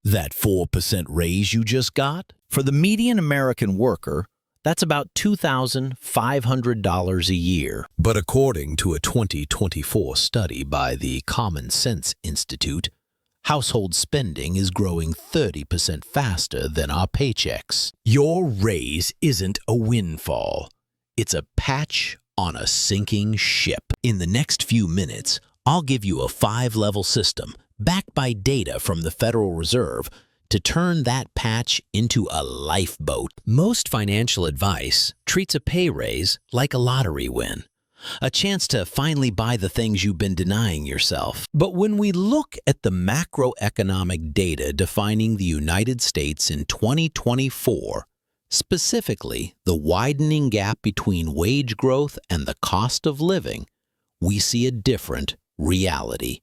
That 4% raise you just got? For the median American worker, that's about $2,500 a year. But according to a 2024 study by the Common Sense Institute, household spending is growing 30% faster than our paychecks. Your raise isn't a windfall. It's a patch on a sinking ship. In the next few minutes, I'll give you a 5-level system backed by data from the Federal Reserve to turn that patch into a lifeboat. Most financial advice treats a pay raise like a lottery win, a chance to finally buy the things you've been denying yourself. But when we look at the macroeconomic data defining the United States in 2024, specifically the widening gap between wage growth and the cost of living, we see a different reality.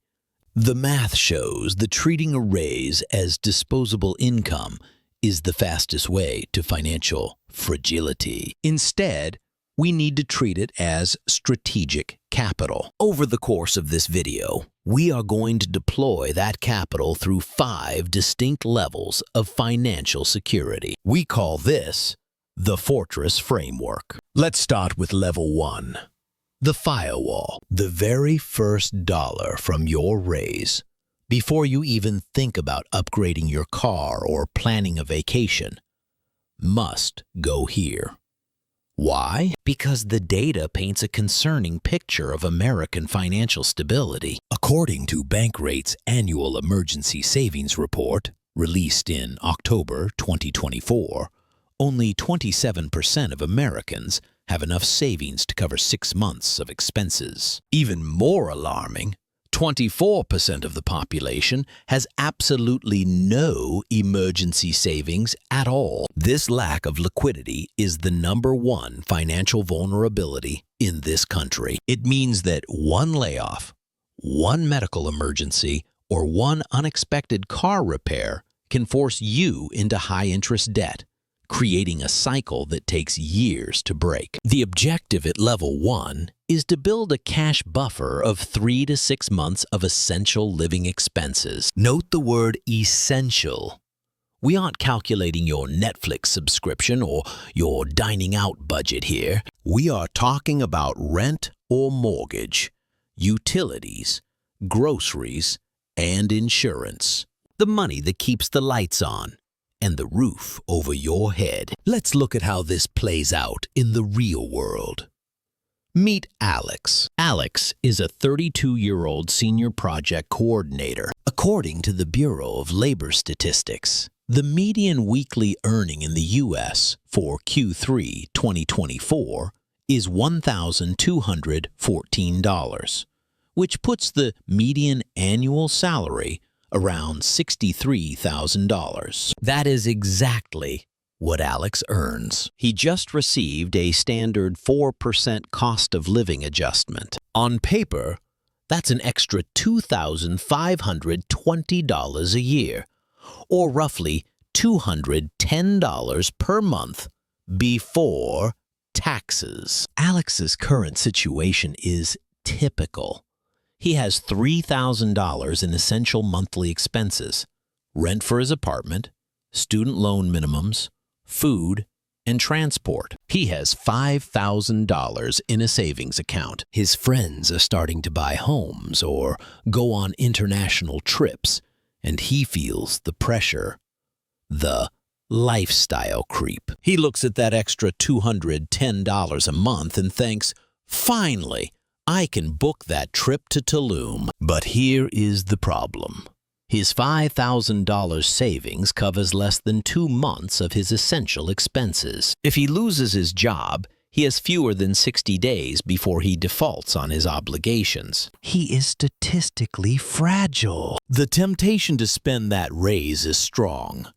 The math shows that treating a raise as disposable income is the fastest way to financial fragility. Instead, we need to treat it as strategic capital. Over the course of this video, we are going to deploy that capital through 5 distinct levels of financial security. We call this the Fortress Framework. Let's start with level 1. The firewall, the very first dollar from your raise, before you even think about upgrading your car or planning a vacation, must go here. Why? Because the data paints a concerning picture of American financial stability. According to Bankrate's annual emergency savings report, released in October 2024, only 27% of Americans have enough savings to cover 6 months of expenses. Even more alarming, 24% of the population has absolutely no emergency savings at all. This lack of liquidity is the #1 financial vulnerability in this country. It means that one layoff, one medical emergency, or one unexpected car repair can force you into high-interest debt, creating a cycle that takes years to break. The objective at level 1 is to build a cash buffer of 3 to 6 months of essential living expenses. Note the word essential. We aren't calculating your Netflix subscription or your dining out budget here. We are talking about rent or mortgage, utilities, groceries, and insurance. The money that keeps the lights on and the roof over your head. Let's look at how this plays out in the real world. Meet Alex. Alex is a 32-year-old senior project coordinator. According to the Bureau of Labor Statistics, the median weekly earning in the U.S. for Q3 2024 is $1,214, which puts the median annual salary around $63,000. That is exactly what Alex earns. He just received a standard 4% cost of living adjustment. On paper, that's an extra $2,520 a year, or roughly $210 per month before taxes. Alex's current situation is typical. He has $3,000 in essential monthly expenses, rent for his apartment, student loan minimums, food, and transport. He has $5,000 in a savings account. His friends are starting to buy homes or go on international trips, and he feels the pressure, the lifestyle creep. He looks at that extra $210 a month and thinks, finally, I can book that trip to Tulum. But here is the problem. His $5,000 savings covers less than 2 months of his essential expenses. If he loses his job, he has fewer than 60 days before he defaults on his obligations. He is statistically fragile. The temptation to spend that raise is strong,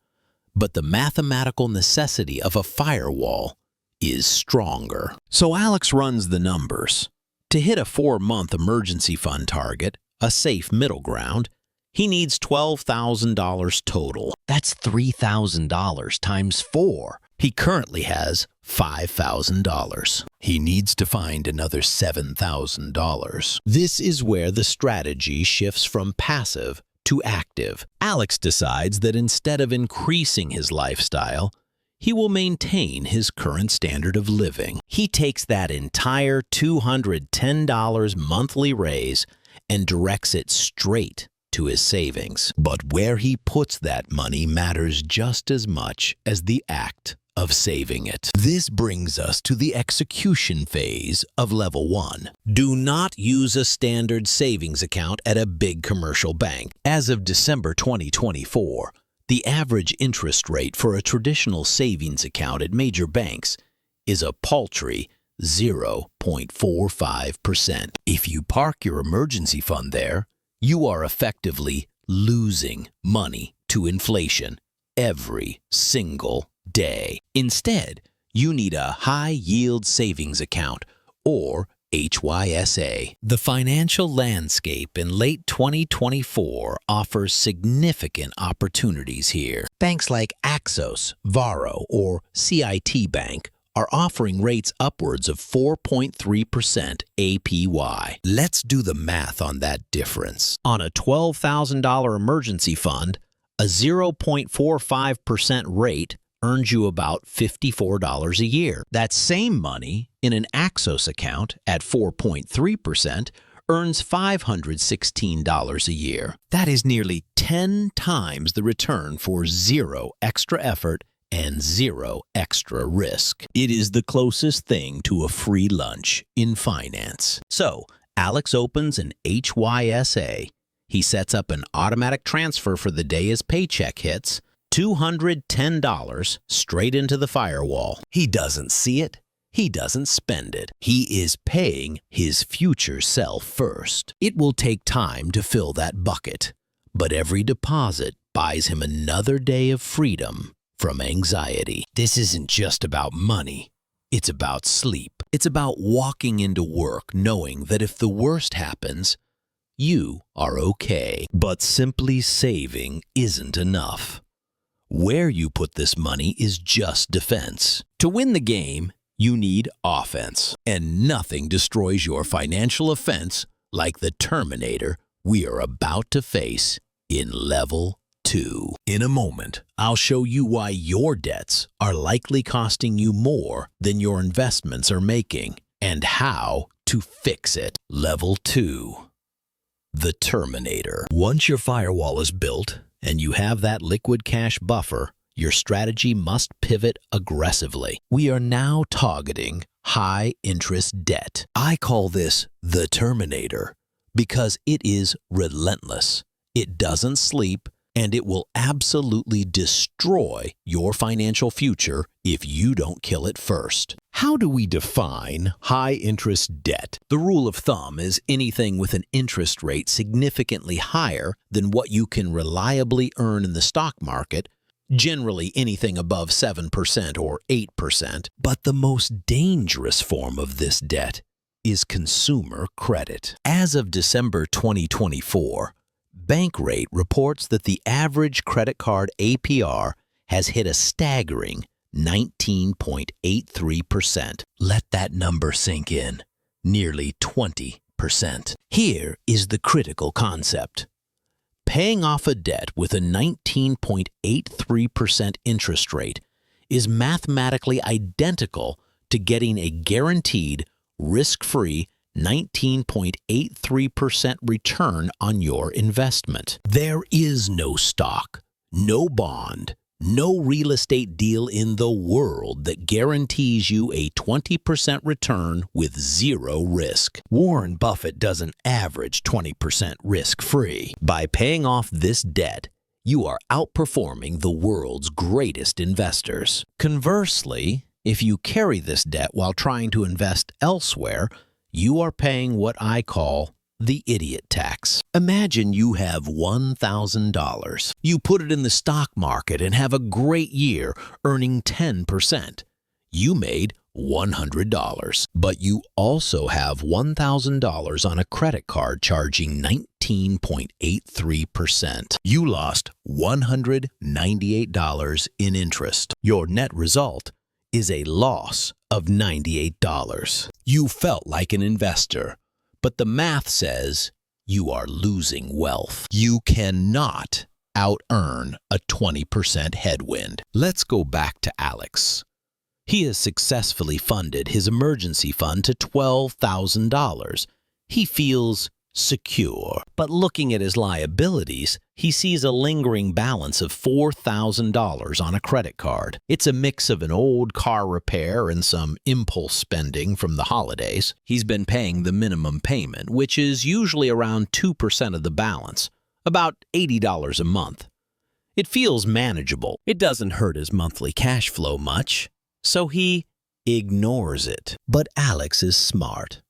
but the mathematical necessity of a firewall is stronger. So Alex runs the numbers. To hit a 4-month emergency fund target, a safe middle ground, he needs $12,000 total. That's $3,000 times 4. He currently has $5,000. He needs to find another $7,000. This is where the strategy shifts from passive to active. Alex decides that instead of increasing his lifestyle, he will maintain his current standard of living. He takes that entire $210 monthly raise and directs it straight to his savings. But where he puts that money matters just as much as the act of saving it. This brings us to the execution phase of level 1. Do not use a standard savings account at a big commercial bank. As of December 2024, the average interest rate for a traditional savings account at major banks is a paltry 0.45%. If you park your emergency fund there, you are effectively losing money to inflation every single day. Instead, you need a high-yield savings account, or HYSA. The financial landscape in late 2024 offers significant opportunities here. Banks like Axos, Varo, or CIT Bank are offering rates upwards of 4.3% APY. Let's do the math on that difference. On a $12,000 emergency fund, a 0.45% rate earns you about $54 a year. That same money in an Axos account at 4.3% earns $516 a year. That is nearly 10 times the return for zero extra effort and zero extra risk. It is the closest thing to a free lunch in finance. So, Alex opens an HYSA. He sets up an automatic transfer for the day his paycheck hits, $210 straight into the Firewall. He doesn't see it. He doesn't spend it. He is paying his future self first. It will take time to fill that bucket, but every deposit buys him another day of freedom from anxiety. This isn't just about money. It's about sleep. It's about walking into work knowing that if the worst happens, you are okay. But simply saving isn't enough. Where you put this money is just defense. To win the game, you need offense. And nothing destroys your financial offense like the Terminator we are about to face in level 2. In a moment, I'll show you why your debts are likely costing you more than your investments are making and how to fix it. Level 2. The Terminator. Once your firewall is built and you have that liquid cash buffer, your strategy must pivot aggressively. We are now targeting high-interest debt. I call this the Terminator because it is relentless. It doesn't sleep, and it will absolutely destroy your financial future if you don't kill it first. How do we define high-interest debt? The rule of thumb is anything with an interest rate significantly higher than what you can reliably earn in the stock market, generally anything above 7% or 8%. But the most dangerous form of this debt is consumer credit. As of December 2024, Bankrate reports that the average credit card APR has hit a staggering 19.83%. Let that number sink in. Nearly 20%. Here is the critical concept. Paying off a debt with a 19.83% interest rate is mathematically identical to getting a guaranteed, risk-free 19.83% return on your investment. There is no stock, no bond, no real estate deal in the world that guarantees you a 20% return with zero risk. Warren Buffett doesn't average 20% risk-free. By paying off this debt, you are outperforming the world's greatest investors. Conversely, if you carry this debt while trying to invest elsewhere, you are paying what I call the idiot tax. Imagine you have $1,000. You put it in the stock market and have a great year, earning 10%. You made $100. But you also have $1,000 on a credit card charging 19.83%. You lost $198 in interest. Your net result is a loss of $98. You felt like an investor, but the math says you are losing wealth. You cannot out-earn a 20% headwind. Let's go back to Alex. He has successfully funded his emergency fund to $12,000. He feels secure. But looking at his liabilities, he sees a lingering balance of $4,000 on a credit card. It's a mix of an old car repair and some impulse spending from the holidays. He's been paying the minimum payment, which is usually around 2% of the balance, about $80 a month. It feels manageable. It doesn't hurt his monthly cash flow much, so he ignores it. But Alex is smart.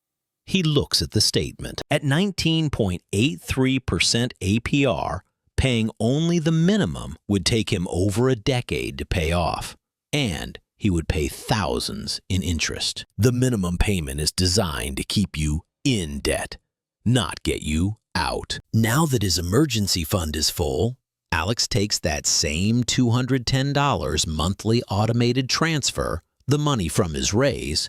He looks at the statement. At 19.83% APR, paying only the minimum would take him over a decade to pay off, and he would pay thousands in interest. The minimum payment is designed to keep you in debt, not get you out. Now that his emergency fund is full, Alex takes that same $210 monthly automated transfer, the money from his raise,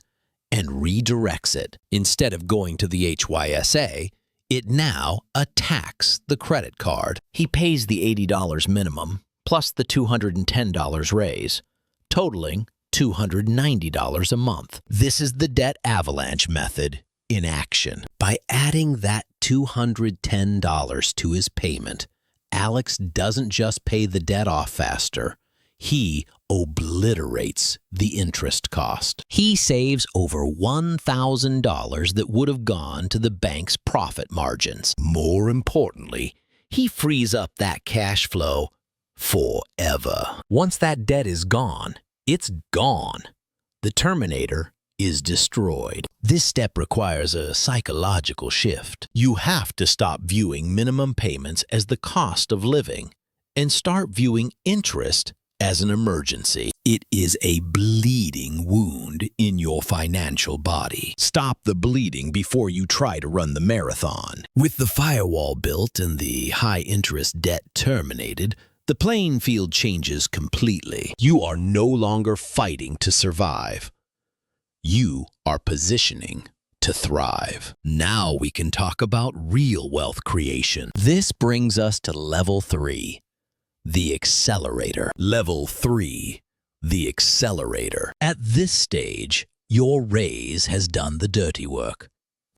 and redirects it. Instead of going to the HYSA, it now attacks the credit card. He pays the $80 minimum plus the $210 raise, totaling $290 a month. This is the debt avalanche method in action. By adding that $210 to his payment, Alex doesn't just pay the debt off faster. He obliterates the interest cost. He saves over $1,000 that would have gone to the bank's profit margins. More importantly, he frees up that cash flow forever. Once that debt is gone, it's gone. The Terminator is destroyed. This step requires a psychological shift. You have to stop viewing minimum payments as the cost of living and start viewing interest as an emergency. It is a bleeding wound in your financial body. Stop the bleeding before you try to run the marathon. With the firewall built and the high-interest debt terminated, the playing field changes completely. You are no longer fighting to survive. You are positioning to thrive. Now we can talk about real wealth creation. This brings us to level 3. The Accelerator. Level 3, the Accelerator. At this stage, your raise has done the dirty work.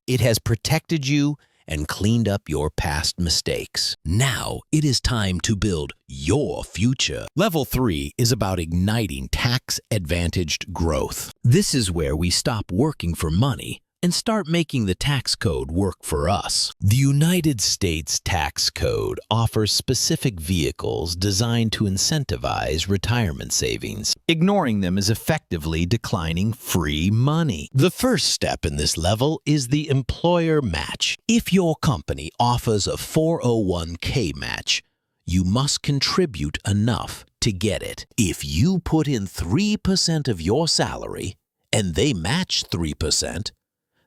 It has protected you and cleaned up your past mistakes. Now it is time to build your future. Level 3 is about igniting tax-advantaged growth. This is where we stop working for money and start making the tax code work for us. The United States Tax Code offers specific vehicles designed to incentivize retirement savings. Ignoring them is effectively declining free money. The first step in this level is the employer match. If your company offers a 401k match, you must contribute enough to get it. If you put in 3% of your salary and they match 3%,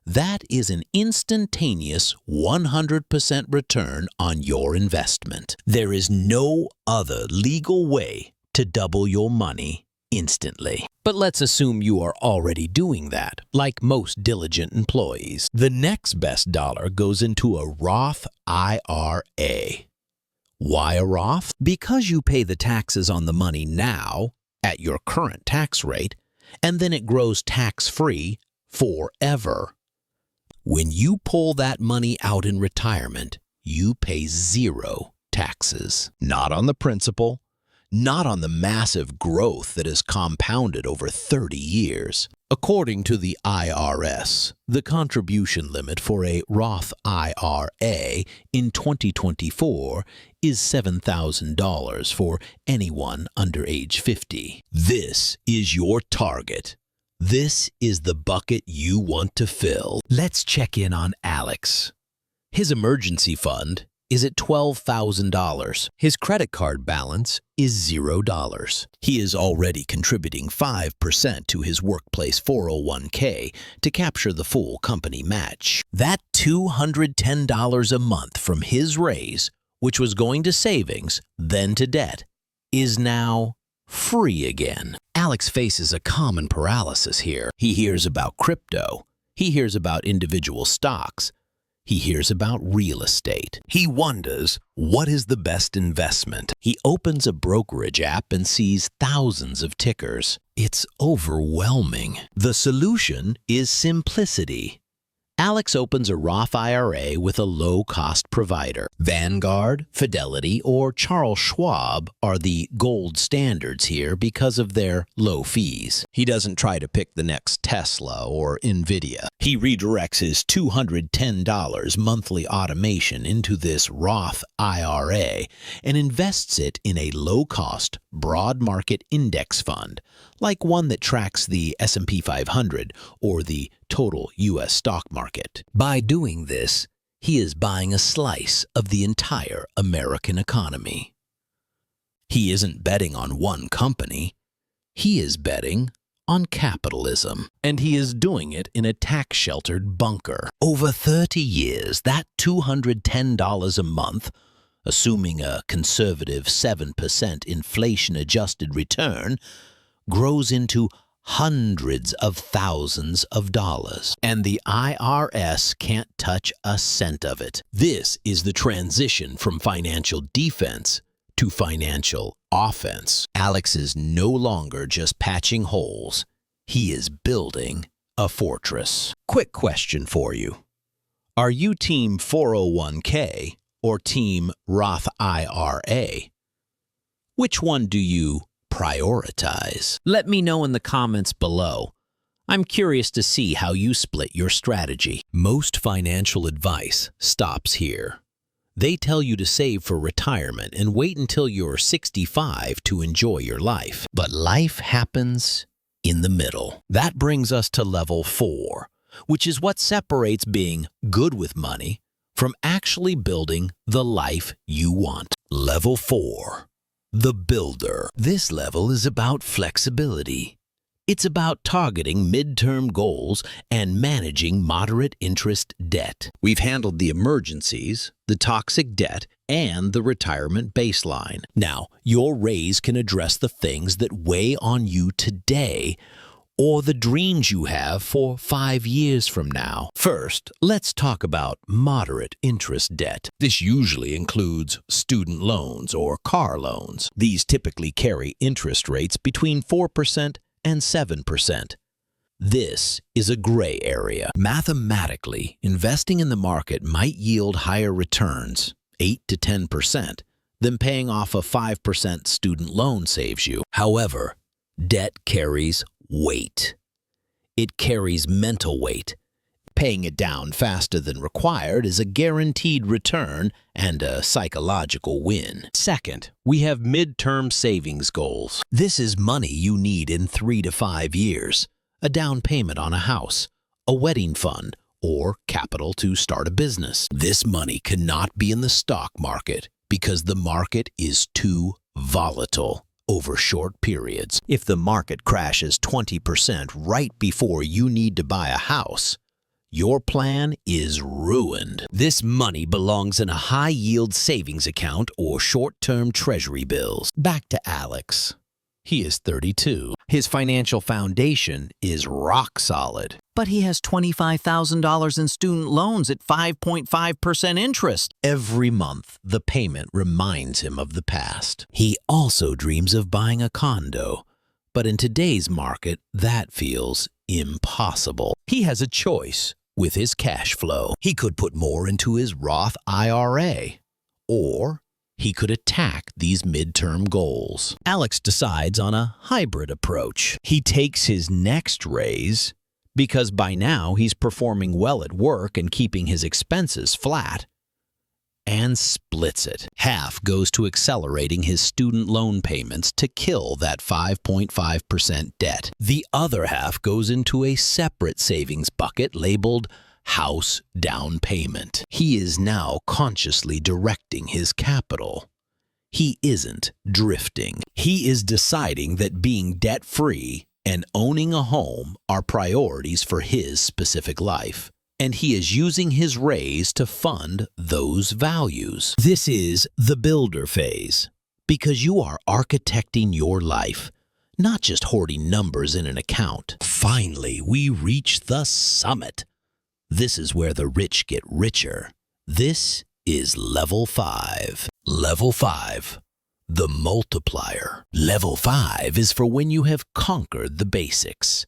that is an instantaneous 100% return on your investment. There is no other legal way to double your money instantly. But let's assume you are already doing that, like most diligent employees. The next best dollar goes into a Roth IRA. Why a Roth? Because you pay the taxes on the money now at your current tax rate, and then it grows tax-free forever. When you pull that money out in retirement, you pay 0 taxes. Not on the principal, not on the massive growth that has compounded over 30 years. According to the IRS, the contribution limit for a Roth IRA in 2024 is $7,000 for anyone under age 50. This is your target. This is the bucket you want to fill. Let's check in on Alex. His emergency fund is at $12,000. His credit card balance is $0. He is already contributing 5% to his workplace 401k to capture the full company match. That $210 a month from his raise, which was going to savings, then to debt, is now free again. Alex faces a common paralysis here. He hears about crypto. He hears about individual stocks. He hears about real estate. He wonders, what is the best investment? He opens a brokerage app and sees thousands of tickers. It's overwhelming. The solution is simplicity. Alex opens a Roth IRA with a low-cost provider. Vanguard, Fidelity, or Charles Schwab are the gold standards here because of their low fees. He doesn't try to pick the next Tesla or Nvidia. He redirects his $210 monthly automation into this Roth IRA and invests it in a low-cost, broad market index fund, like one that tracks the S&P 500 or the total U.S. stock market. By doing this, he is buying a slice of the entire American economy. He isn't betting on one company. He is betting on capitalism, and he is doing it in a tax-sheltered bunker. Over 30 years, that $210 a month, assuming a conservative 7% inflation-adjusted return, grows into hundreds of thousands of dollars, and the IRS can't touch a cent of it. This is the transition from financial defense to financial offense. Alex is no longer just patching holes. He is building a fortress. Quick question for you. Are you team 401k or team Roth IRA? Which one do you prioritize? Let me know in the comments below. I'm curious to see how you split your strategy. Most financial advice stops here. They tell you to save for retirement and wait until you're 65 to enjoy your life. But life happens in the middle. That brings us to level 4, which is what separates being good with money from actually building the life you want. Level 4. The builder. This level is about flexibility. It's about targeting midterm goals and managing moderate interest debt. We've handled the emergencies, the toxic debt, and the retirement baseline. Now, your raise can address the things that weigh on you today or the dreams you have for 5 years from now. First, let's talk about moderate interest debt. This usually includes student loans or car loans. These typically carry interest rates between 4% and 7%. This is a gray area. Mathematically, investing in the market might yield higher returns, 8 to 10%, than paying off a 5% student loan saves you. However, debt carries weight. It carries mental weight. Paying it down faster than required is a guaranteed return and a psychological win. Second, we have midterm savings goals. This is money you need in 3 to 5 years, a down payment on a house, a wedding fund, or capital to start a business. This money cannot be in the stock market because the market is too volatile over short periods. If the market crashes 20% right before you need to buy a house, your plan is ruined. This money belongs in a high-yield savings account or short-term treasury bills. Back to Alex. He is 32. His financial foundation is rock solid. But he has $25,000 in student loans at 5.5% interest. Every month, the payment reminds him of the past. He also dreams of buying a condo, but in today's market, that feels impossible. He has a choice with his cash flow. He could put more into his Roth IRA, or he could attack these midterm goals. Alex decides on a hybrid approach. He takes his next raise because by now he's performing well at work and keeping his expenses flat, and splits it. Half goes to accelerating his student loan payments to kill that 5.5% debt. The other half goes into a separate savings bucket labeled house down payment. He is now consciously directing his capital. He isn't drifting. He is deciding that being debt-free and owning a home are priorities for his specific life, and he is using his raise to fund those values. This is the builder phase, because you are architecting your life, not just hoarding numbers in an account. Finally, we reach the summit. This is where the rich get richer. This is Level 5. Level 5. The Multiplier. Level 5 is for when you have conquered the basics.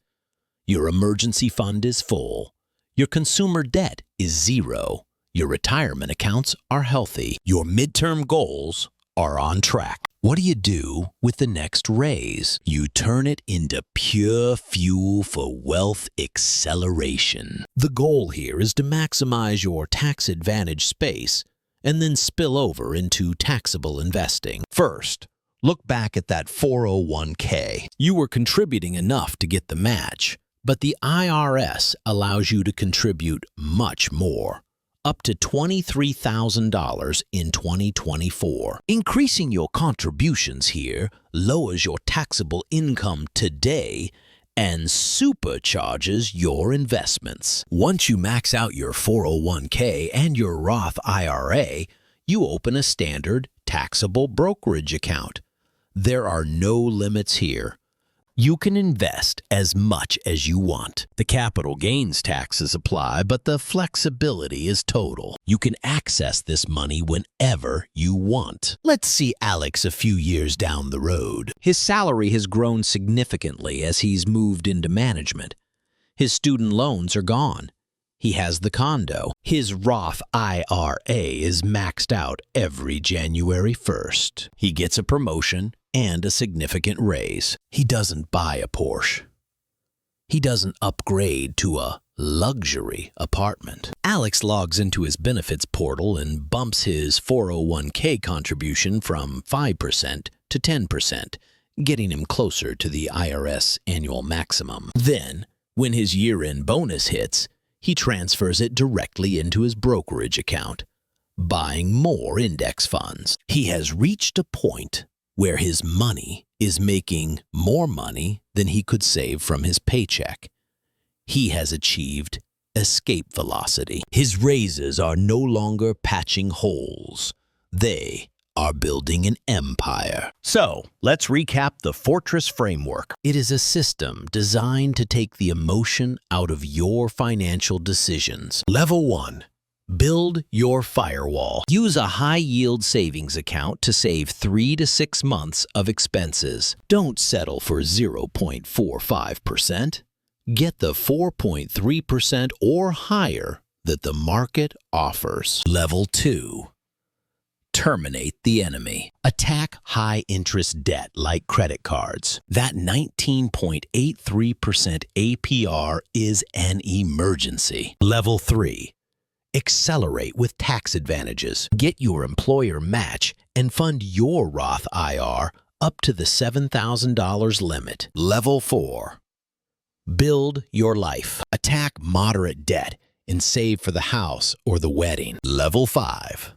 Your emergency fund is full. Your consumer debt is zero. Your retirement accounts are healthy. Your midterm goals are on track. What do you do with the next raise? You turn it into pure fuel for wealth acceleration. The goal here is to maximize your tax advantage space and then spill over into taxable investing. First, look back at that 401k. You were contributing enough to get the match, but the IRS allows you to contribute much more, up to $23,000 in 2024. Increasing your contributions here lowers your taxable income today and supercharges your investments. Once you max out your 401k and your Roth IRA, you open a standard taxable brokerage account. There are no limits here. You can invest as much as you want. The capital gains taxes apply, but the flexibility is total. You can access this money whenever you want. Let's see Alex a few years down the road. His salary has grown significantly as he's moved into management. His student loans are gone. He has the condo. His Roth IRA is maxed out every January 1st. He gets a promotion and a significant raise. He doesn't buy a Porsche. He doesn't upgrade to a luxury apartment. Alex logs into his benefits portal and bumps his 401k contribution from 5% to 10%, getting him closer to the IRS annual maximum. Then, when his year-end bonus hits, he transfers it directly into his brokerage account, buying more index funds. He has reached a point where his money is making more money than he could save from his paycheck. He has achieved escape velocity. His raises are no longer patching holes. They are building an empire. So, let's recap the Fortress Framework. It is a system designed to take the emotion out of your financial decisions. Level 1. Build your firewall. Use a high-yield savings account to save 3 to 6 months of expenses. Don't settle for 0.45%. Get the 4.3% or higher that the market offers. Level 2. Terminate the enemy. Attack high-interest debt like credit cards. That 19.83% APR is an emergency. Level 3. Accelerate with tax advantages. Get your employer match and fund your Roth IRA up to the $7,000 limit. Level 4. Build your life. Attack moderate debt and save for the house or the wedding. Level 5.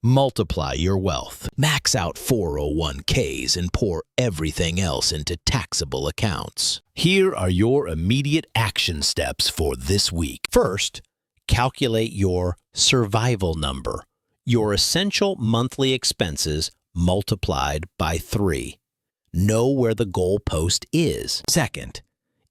Multiply your wealth. Max out 401ks and pour everything else into taxable accounts. Here are your immediate action steps for this week. First, calculate your survival number, your essential monthly expenses multiplied by 3. Know where the goalpost is. Second,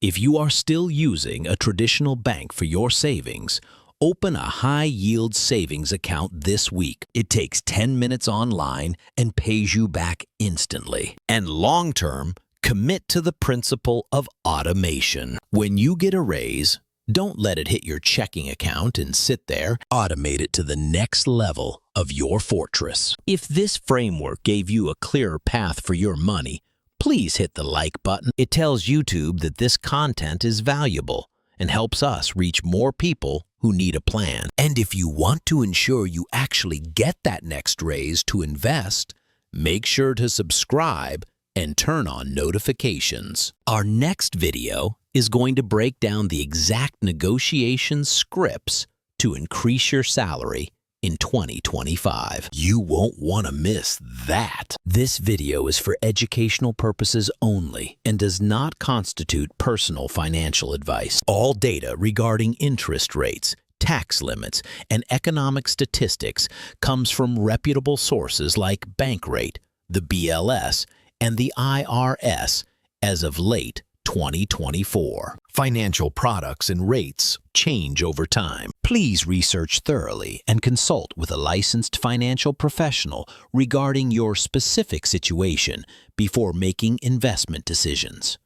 if you are still using a traditional bank for your savings, open a high-yield savings account this week. It takes 10 minutes online and pays you back instantly. And long-term, commit to the principle of automation. When you get a raise, don't let it hit your checking account and sit there. Automate it to the next level of your fortress. If this framework gave you a clearer path for your money, please hit the like button. It tells YouTube that this content is valuable and helps us reach more people who need a plan. And if you want to ensure you actually get that next raise to invest, make sure to subscribe and turn on notifications. Our next video is going to break down the exact negotiation scripts to increase your salary in 2025. You won't want to miss that. This video is for educational purposes only and does not constitute personal financial advice. All data regarding interest rates, tax limits, and economic statistics comes from reputable sources like Bankrate, the BLS, and the IRS as of late 2024. Financial products and rates change over time. Please research thoroughly and consult with a licensed financial professional regarding your specific situation before making investment decisions.